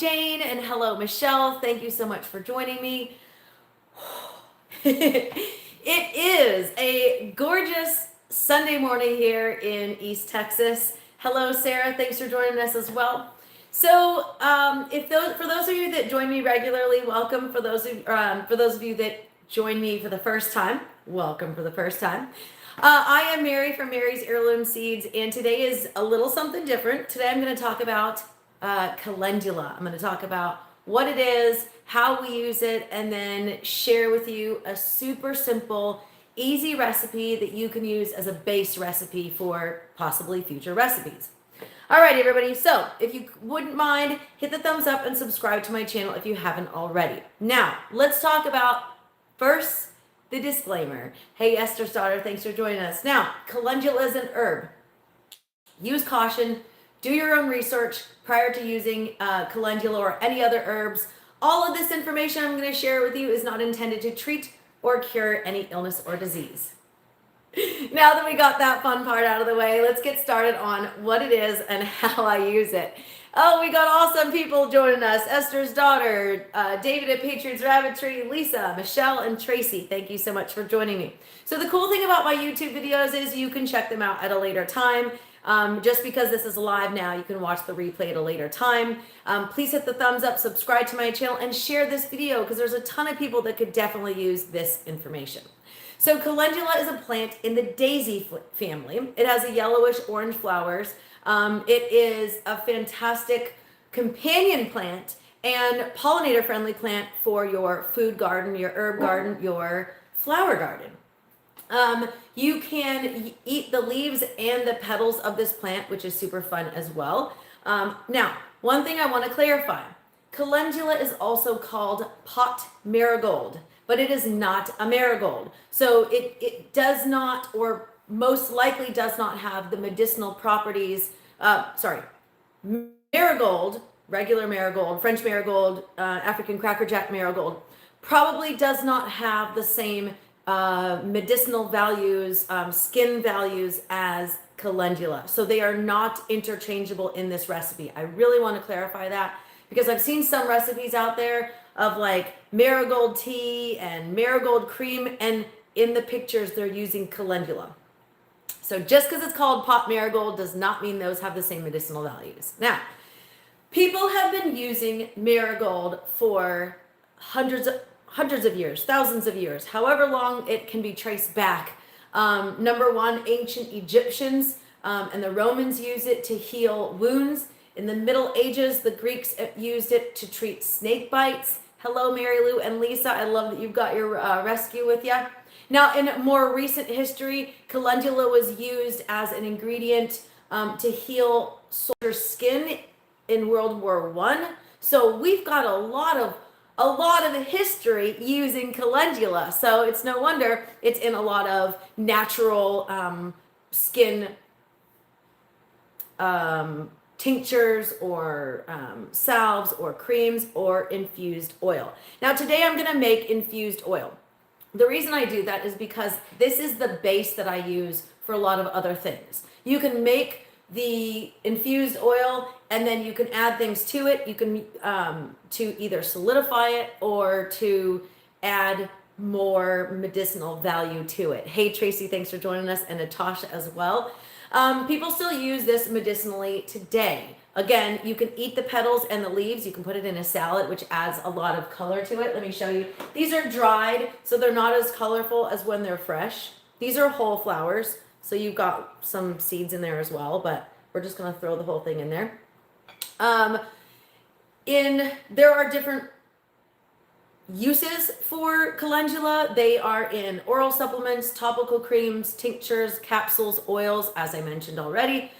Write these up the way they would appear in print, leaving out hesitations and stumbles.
Jane, and hello, Michelle. Thank you so much for joining me. It is a gorgeous Sunday morning here in East Texas. Hello, Sarah. Thanks for joining us as well. So, for those of you that join me regularly, welcome. For those of you that join me for the first time, welcome for the first time. I am Mary from Mary's Heirloom Seeds, and today is a little something different. Today I'm going to talk about calendula. I'm going to talk about what it is, how we use it, and then share with you a super simple, easy recipe that you can use as a base recipe for possibly future recipes. All right, everybody. So if you wouldn't mind, hit the thumbs up and subscribe to my channel if you haven't already. Now, let's talk about first the disclaimer. Hey, Esther's daughter, thanks for joining us. Now, calendula is an herb. Use caution. Do your own research prior to using calendula or any other herbs. All of this information I'm going to share with you is not intended to treat or cure any illness or disease. Now that we got that fun part out of the way, let's get started on what it is and how I use it. Oh, we got awesome people joining us. Esther's daughter, David at Patriots Rabbitry, Lisa, Michelle, and Tracy. Thank you so much for joining me. So the cool thing about my YouTube videos is you can check them out at a later time. Just because this is live now, you can watch the replay at a later time. Please hit the thumbs up, subscribe to my channel, and share this video because there's a ton of people that could definitely use this information. So calendula is a plant in the daisy family. It has a yellowish orange flowers. It is a fantastic companion plant and pollinator friendly plant for your food garden, your herb garden, your flower garden. You can eat the leaves and the petals of this plant, which is super fun as well. Now, one thing I want to clarify, calendula is also called pot marigold, but it is not a marigold. So it does not, or most likely does not have the medicinal properties, marigold, regular marigold, French marigold, African crackerjack marigold, probably does not have the same medicinal values, skin values as calendula. So they are not interchangeable in this recipe. I really want to clarify that because I've seen some recipes out there of like marigold tea and marigold cream, and in the pictures they're using calendula. So just because it's called pot marigold does not mean those have the same medicinal values. Now, people have been using marigold for hundreds of years, thousands of years, however long it can be traced back. Number one, ancient Egyptians and the Romans used it to heal wounds. In the Middle Ages, the Greeks used it to treat snake bites. Hello, Mary Lou and Lisa. I love that you've got your rescue with you. Now, in more recent history, calendula was used as an ingredient to heal soldiers' skin in World War I. So we've got a lot of history using calendula. So it's no wonder it's in a lot of natural skin tinctures or salves or creams or infused oil. Now today I'm going to make infused oil. The reason I do that is because this is the base that I use for a lot of other things. You can make the infused oil and then you can add things to it. You can to either solidify it or to add more medicinal value to it. Hey Tracy, thanks for joining us, and Natasha as well. People still use this medicinally today. Again, you can eat the petals and the leaves. You can put it in a salad, which adds a lot of color to it. Let me show you. These are dried, so they're not as colorful as when they're fresh. These are whole flowers, so you've got some seeds in there as well, but we're just going to throw the whole thing in there. There are different uses for calendula. They are in oral supplements, topical creams, tinctures, capsules, oils, as I mentioned already,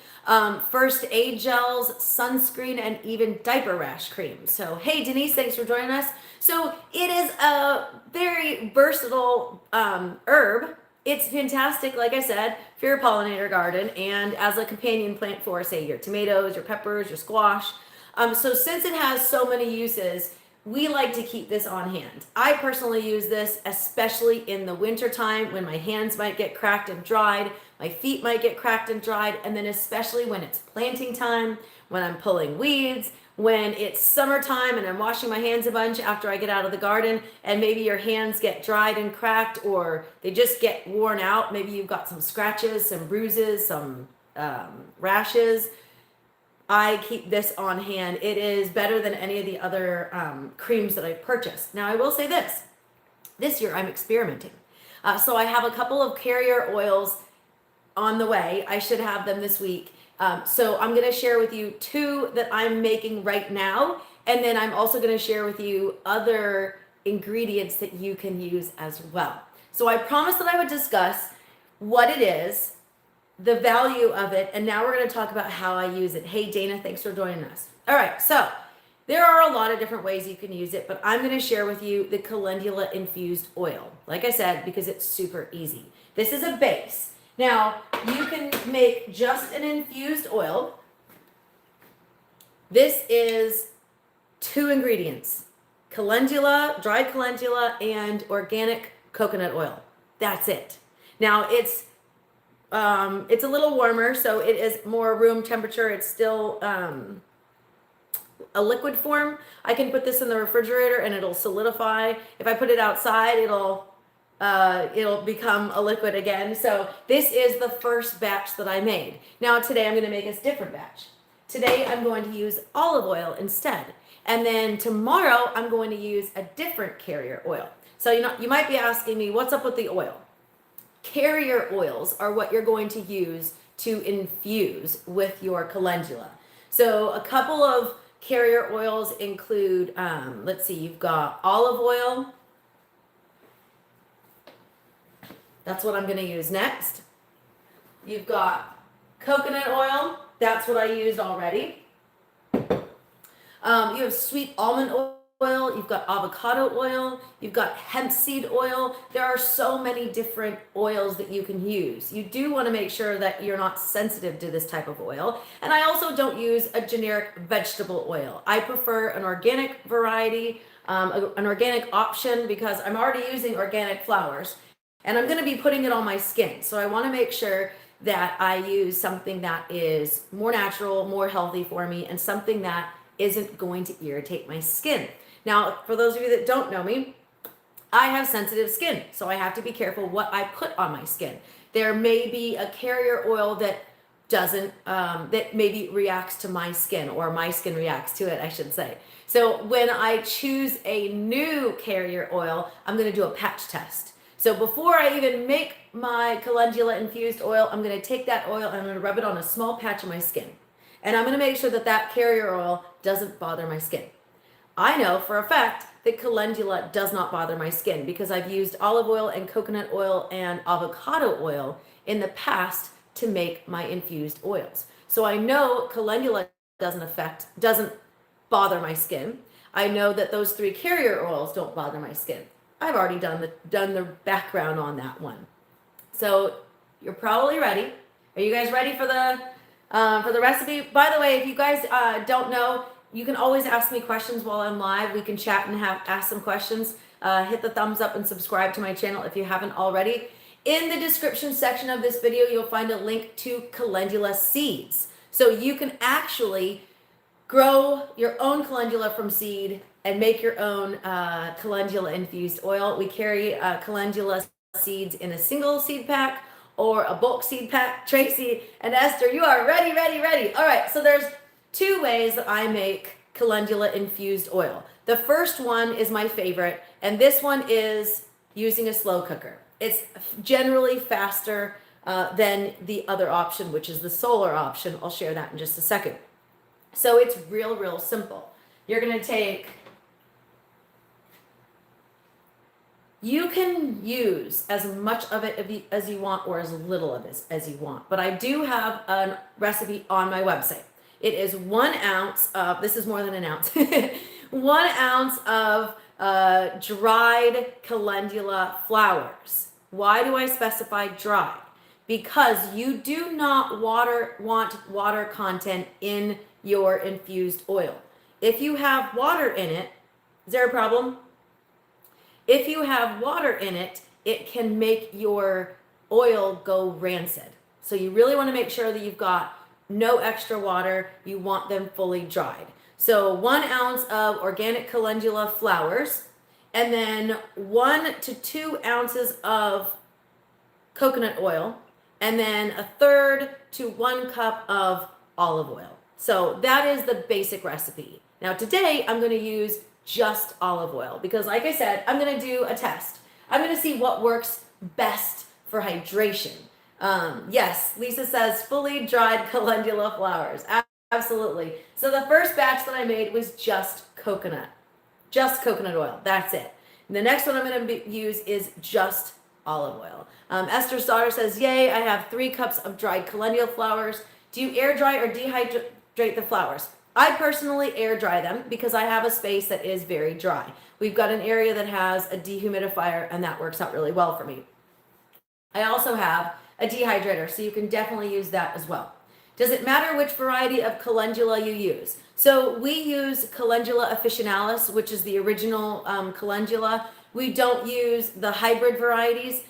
first aid gels, sunscreen, and even diaper rash cream. So hey Denise, thanks for joining us. So it is a very versatile herb. It's fantastic, like I said, for your pollinator garden and as a companion plant for, say, your tomatoes, your peppers, your squash. So since it has so many uses, we like to keep this on hand. I personally use this especially in the winter time when my hands might get cracked and dried, my feet might get cracked and dried, and then especially when it's planting time, when I'm pulling weeds, when it's summertime and I'm washing my hands a bunch after I get out of the garden, and maybe your hands get dried and cracked, or they just get worn out. Maybe you've got some scratches, some bruises, some rashes. I keep this on hand. It is better than any of the other creams that I've purchased. Now, I will say this year I'm experimenting. So I have a couple of carrier oils on the way. I should have them this week. So I'm going to share with you 2 that I'm making right now. And then I'm also going to share with you other ingredients that you can use as well. So I promised that I would discuss what it is, the value of it, and now we're going to talk about how I use it. Hey, Dana, thanks for joining us. All right, so there are a lot of different ways you can use it, but I'm going to share with you the Calendula infused oil. Like I said, because it's super easy. This is a base. Now, you can make just an infused oil. This is 2 ingredients: calendula, dried calendula, and organic coconut oil. That's it. Now, it's a little warmer, so it is more room temperature. It's still a liquid form. I can put this in the refrigerator and it'll solidify. If I put it outside, it'll become a liquid again. So this is the first batch that I made. Now today I'm going to make a different batch. Today I'm going to use olive oil instead. And then tomorrow I'm going to use a different carrier oil. So you might be asking me, what's up with the oil? Carrier oils are what you're going to use to infuse with your calendula. So a couple of carrier oils include, let's see, you've got olive oil. That's what I'm going to use next. You've got coconut oil. That's what I used already. You have sweet almond oil. You've got avocado oil. You've got hemp seed oil. There are so many different oils that you can use. You do want to make sure that you're not sensitive to this type of oil. And I also don't use a generic vegetable oil. I prefer an organic variety, an organic option, because I'm already using organic flowers. And I'm going to be putting it on my skin. So I want to make sure that I use something that is more natural, more healthy for me, and something that isn't going to irritate my skin. Now, for those of you that don't know me, I have sensitive skin, so I have to be careful what I put on my skin. There may be a carrier oil that doesn't, that maybe reacts to my skin, or my skin reacts to it, I should say. So when I choose a new carrier oil, I'm going to do a patch test. So before I even make my calendula infused oil, I'm going to take that oil and I'm going to rub it on a small patch of my skin. And I'm going to make sure that that carrier oil doesn't bother my skin. I know for a fact that calendula does not bother my skin because I've used olive oil and coconut oil and avocado oil in the past to make my infused oils. So I know calendula doesn't bother my skin. I know that those 3 carrier oils don't bother my skin. I've already done the background on that one. So you're probably ready. Are you guys ready for the recipe? By the way, if you guys don't know, you can always ask me questions while I'm live. We can chat and ask some questions. Hit the thumbs up and subscribe to my channel if you haven't already. In the description section of this video, you'll find a link to calendula seeds. So you can actually grow your own calendula from seed and make your own calendula infused oil. We carry calendula seeds in a single seed pack or a bulk seed pack. Tracy and Esther, you are ready, ready, ready. All right, so there's 2 ways that I make calendula infused oil. The first one is my favorite, and this one is using a slow cooker. It's generally faster than the other option, which is the solar option. I'll share that in just a second. So it's real simple. You're going to take, you can use as much of it as you want or as little of it as you want. But I do have a recipe on my website. It is 1 ounce of, this is more than an ounce, 1 ounce of dried calendula flowers. Why do I specify dried? Because you do not want water content in your infused oil. If you have water in it, is there a problem? If you have water in it, it can make your oil go rancid. So you really want to make sure that you've got no extra water. You want them fully dried. So 1 ounce of organic calendula flowers, and then 1 to 2 ounces of coconut oil, and then 1/3 to 1 cup of olive oil. So that is the basic recipe. Now today I'm going to use just olive oil because, like I said, I'm going to do a test. I'm going to see what works best for hydration. Yes, Lisa says fully dried calendula flowers. Absolutely. So the first batch that I made was just coconut oil. That's it. And the next one I'm going to use is just olive oil. Esther's daughter says, yay, I have 3 cups of dried calendula flowers. Do you air dry or dehydrate the flowers? I personally air dry them because I have a space that is very dry. We've got an area that has a dehumidifier, and that works out really well for me. I also have a dehydrator, so you can definitely use that as well. Does it matter which variety of calendula you use? So we use Calendula officinalis, which is the original calendula. We don't use the hybrid varieties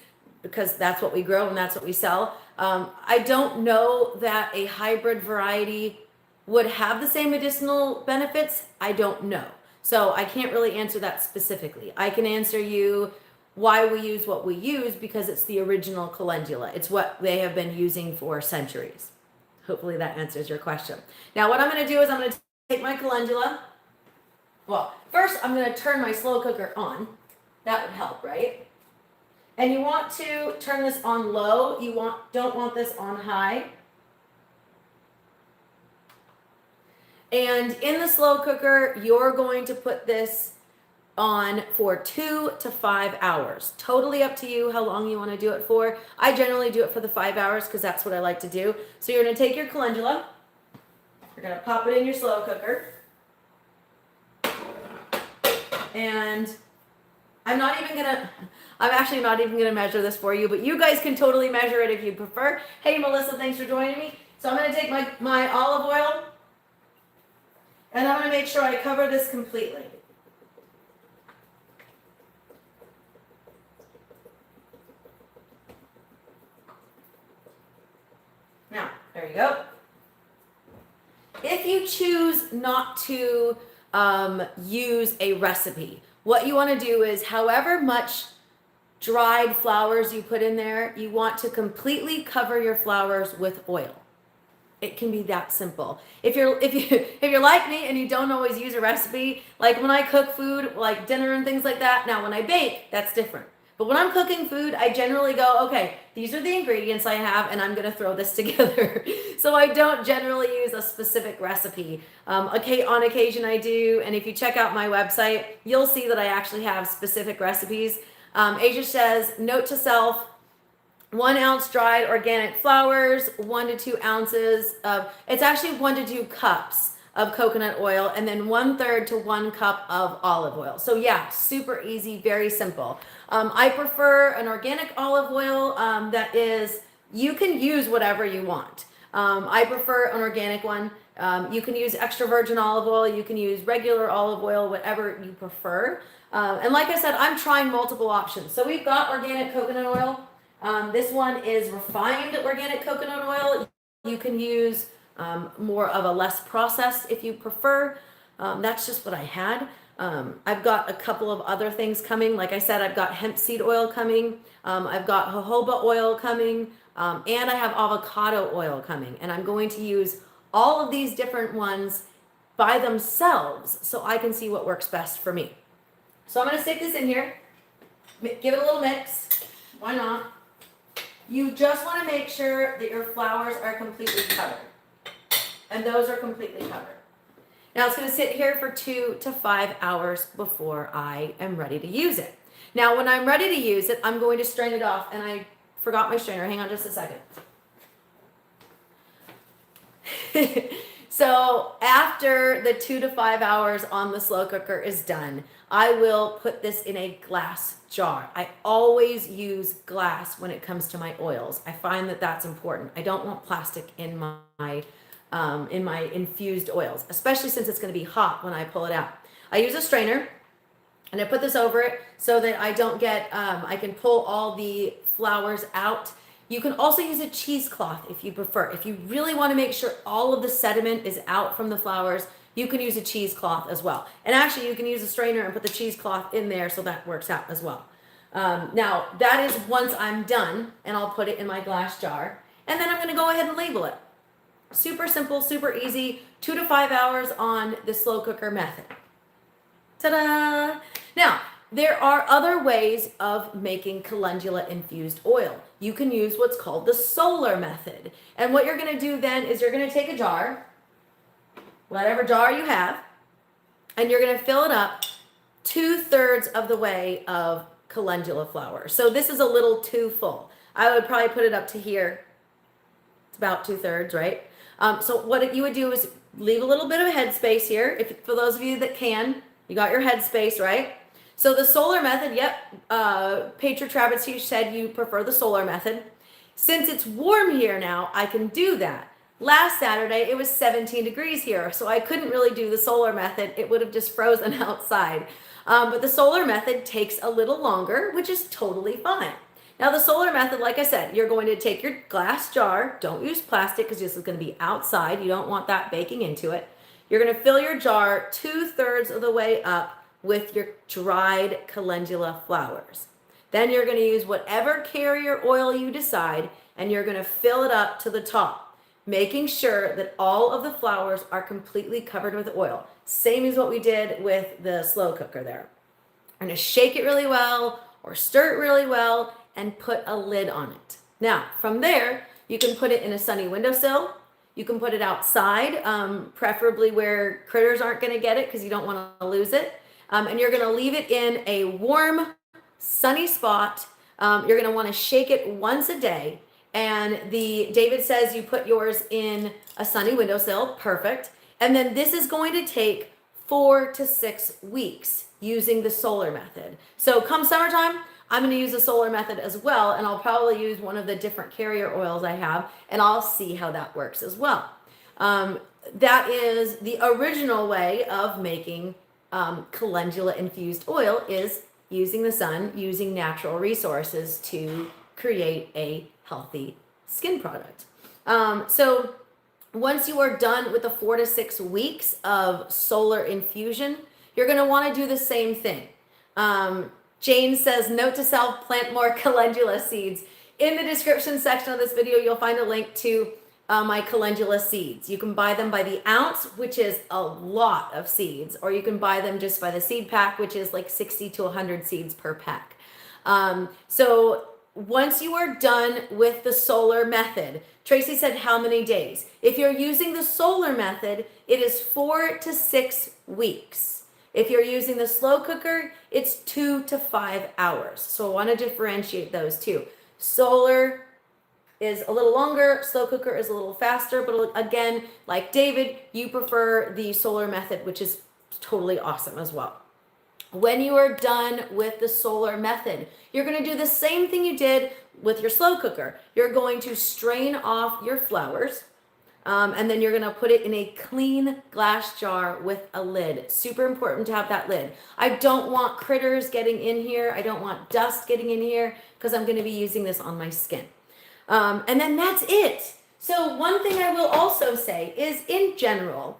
because that's what we grow and that's what we sell. I don't know that a hybrid variety would have the same medicinal benefits. I don't know. So I can't really answer that specifically. I can answer you why we use what we use because it's the original calendula. It's what they have been using for centuries. Hopefully that answers your question. Now what I'm going to do is I'm going to take my calendula. Well, first I'm going to turn my slow cooker on. That would help, right? And you want to turn this on low. You don't want this on high. And in the slow cooker, you're going to put this on for 2 to 5 hours. Totally up to you how long you want to do it for. I generally do it for the 5 hours because that's what I like to do. So you're going to take your calendula. You're going to pop it in your slow cooker. And I'm actually not even going to measure this for you, but you guys can totally measure it if you prefer. Hey, Melissa, thanks for joining me. So I'm going to take my olive oil, and I'm going to make sure I cover this completely. Now, there you go. If you choose not to use a recipe, what you want to do is however much dried flowers you put in there, you want to completely cover your flowers with oil. It can be that simple. If you're like me and you don't always use a recipe, like when I cook food, like dinner and things like that, now when I bake, that's different. But when I'm cooking food, I generally go, okay, these are the ingredients I have, and I'm going to throw this together. So I don't generally use a specific recipe. Okay, on occasion I do, and if you check out my website, you'll see that I actually have specific recipes. Asia says, note to self, 1 ounce dried organic flowers, 1 to 2 ounces of, it's actually 1 to 2 cups of coconut oil, and then 1/3 to 1 cup of olive oil. So yeah, super easy, very simple. I prefer an organic olive oil that is, you can use whatever you want. I prefer an organic one. You can use extra virgin olive oil, you can use regular olive oil, whatever you prefer. And like I said, I'm trying multiple options. So we've got organic coconut oil. This one is refined organic coconut oil. You can use more of a less processed if you prefer. That's just what I had. I've got a couple of other things coming. Like I said, I've got hemp seed oil coming. I've got jojoba oil coming. And I have avocado oil coming. And I'm going to use all of these different ones by themselves so I can see what works best for me. So I'm going to stick this in here. Give it a little mix. Why not? You just want to make sure that your flowers are completely covered. And those are completely covered. Now it's going to sit here for 2 to 5 hours before I am ready to use it. Now when I'm ready to use it, I'm going to strain it off. And I forgot my strainer. Hang on just a second. So after the 2 to 5 hours on the slow cooker is done, I will put this in a glass jar. I always use glass when it comes to my oils. I find that that's important. I don't want plastic in my infused oils, especially since it's going to be hot when I pull it out. I use a strainer and I put this over it so that I don't get, I can pull all the flowers out You can also use a cheesecloth if you prefer. If you really want to make sure all of the sediment is out from the flowers, you can use a cheesecloth as well. And actually, you can use a strainer and put the cheesecloth in there, so that works out as well. Now, that is once I'm done, and I'll put it in my glass jar. And then I'm going to go ahead and label it. Super simple, super easy, 2 to 5 hours on the slow cooker method. Ta-da! Now, there are other ways of making calendula infused oil. You can use what's called the solar method. And what you're going to do then is you're going to take a jar, whatever jar you have, and you're going to fill it up 2/3 of the way of calendula flower. So this is a little too full. I would probably put it up to here. It's about 2/3, right? So what you would do is leave a little bit of headspace here. If for those of you that can, you got your headspace, right? So the solar method, yep, Patriot Travis, you said you prefer the solar method. Since it's warm here now, I can do that. Last Saturday, it was 17 degrees here, so I couldn't really do the solar method. It would have just frozen outside. But the solar method takes a little longer, which is totally fine. Now the solar method, like I said, you're going to take your glass jar. Don't use plastic because this is going to be outside. You don't want that baking into it. You're going to fill your jar 2/3 of the way up with your dried calendula flowers. Then you're going to use whatever carrier oil you decide, and you're going to fill it up to the top, making sure that all of the flowers are completely covered with oil. Same as what we did with the slow cooker there. I'm going to shake it really well or stir it really well and put a lid on it. Now, from there, you can put it in a sunny windowsill. You can put it outside, preferably where critters aren't going to get it because you don't want to lose it. And you're going to leave it in a warm, sunny spot. You're going to want to shake it once a day. And David says you put yours in a sunny windowsill. Perfect. And then this is going to take 4 to 6 weeks using the solar method. So come summertime, I'm going to use the solar method as well, and I'll probably use one of the different carrier oils I have, and I'll see how that works as well. That is the original way of making calendula infused oil, is using the sun, using natural resources to create a healthy skin product. So once you are done with the 4 to 6 weeks of solar infusion, you're going to want to do the same thing. Jane says, note to self, plant more calendula seeds. In the description section of this video, you'll find a link to my calendula seeds. You can buy them by the ounce, which is a lot of seeds, or you can buy them just by the seed pack, which is like 60 to 100 seeds per pack. So once you are done with the solar method, Tracy said how many days? If you're using the solar method, it is 4 to 6 weeks. If you're using the slow cooker, it's 2 to 5 hours. So I want to differentiate those two. Solar is a little longer, slow cooker is a little faster, but again, like David, you prefer the solar method, which is totally awesome as well. When you are done with the solar method, you're going to do the same thing you did with your slow cooker. You're going to strain off your flowers, and then you're going to put it in a clean glass jar with a lid. Super important to have that lid. I don't want critters getting in here. I don't want dust getting in here because I'm going to be using this on my skin. And then that's it. So one thing I will also say is, in general,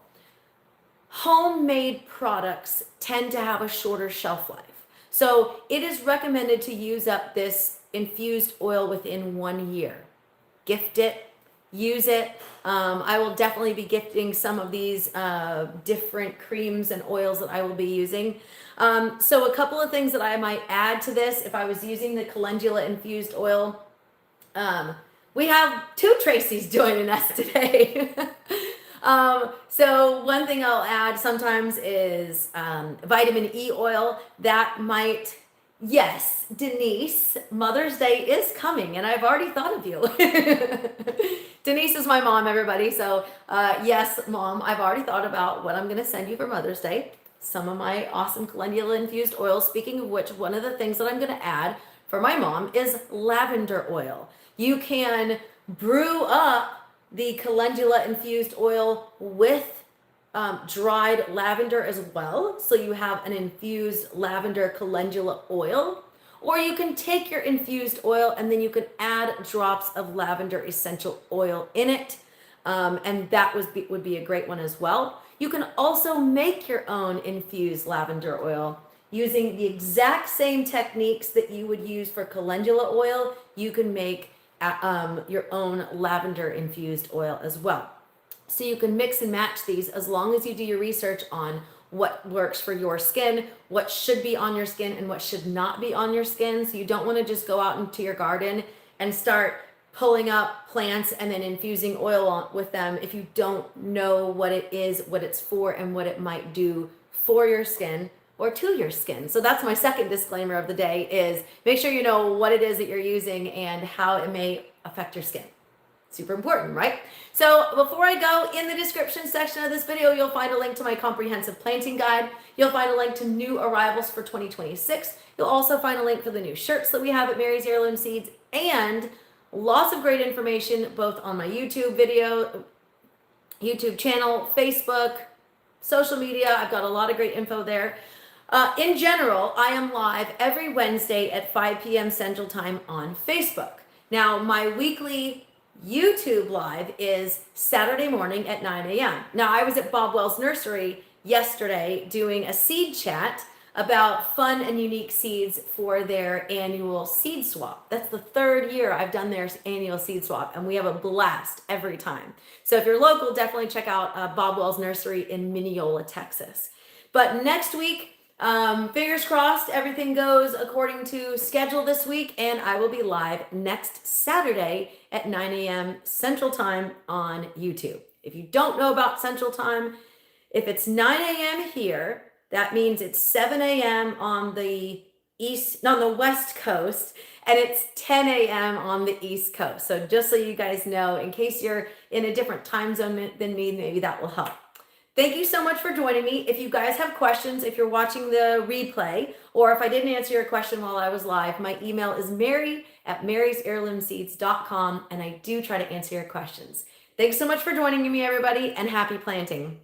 homemade products tend to have a shorter shelf life. So it is recommended to use up this infused oil within 1 year. Gift it, use it. I will definitely be gifting some of these different creams and oils that I will be using. So a couple of things that I might add to this, if I was using the calendula infused oil, we have 2 Tracys joining us today. So one thing I'll add sometimes is vitamin E oil. That might, yes, Denise, Mother's Day is coming, and I've already thought of you. Denise is my mom, everybody. So yes, Mom, I've already thought about what I'm going to send you for Mother's Day. Some of my awesome calendula infused oil. Speaking of which, one of the things that I'm going to add for my mom is lavender oil. You can brew up the calendula infused oil with dried lavender as well. So you have an infused lavender calendula oil, or you can take your infused oil and then you can add drops of lavender essential oil in it. And that would be a great one as well. You can also make your own infused lavender oil using the exact same techniques that you would use for calendula oil. You can make your own lavender infused oil as well. So you can mix and match these as long as you do your research on what works for your skin, what should be on your skin and what should not be on your skin. So you don't want to just go out into your garden and start pulling up plants and then infusing oil with them if you don't know what it is, what it's for, and what it might do for your skin or to your skin. So that's my second disclaimer of the day, is make sure you know what it is that you're using and how it may affect your skin. Super important, right? So before I go, in the description section of this video, you'll find a link to my comprehensive planting guide. You'll find a link to new arrivals for 2026. You'll also find a link for the new shirts that we have at Mary's Heirloom Seeds, and lots of great information both on my YouTube channel, Facebook, social media. I've got a lot of great info there. In general, I am live every Wednesday at 5 p.m. Central Time on Facebook. Now, my weekly YouTube live is Saturday morning at 9 a.m. Now, I was at Bob Wells Nursery yesterday doing a seed chat about fun and unique seeds for their annual seed swap. That's the third year I've done their annual seed swap, and we have a blast every time. So if you're local, definitely check out Bob Wells Nursery in Mineola, Texas. But next week, fingers crossed, everything goes according to schedule this week, and I will be live next Saturday at 9 a.m. Central Time on YouTube. If you don't know about Central Time, if it's 9 a.m. here, that means it's 7 a.m. on the West Coast, and it's 10 a.m. on the East Coast. So just so you guys know, in case you're in a different time zone than me, maybe that will help. Thank you so much for joining me. If you guys have questions, if you're watching the replay, or if I didn't answer your question while I was live, my email is mary@marysheirloomseeds.com, and I do try to answer your questions. Thanks so much for joining me, everybody, and happy planting.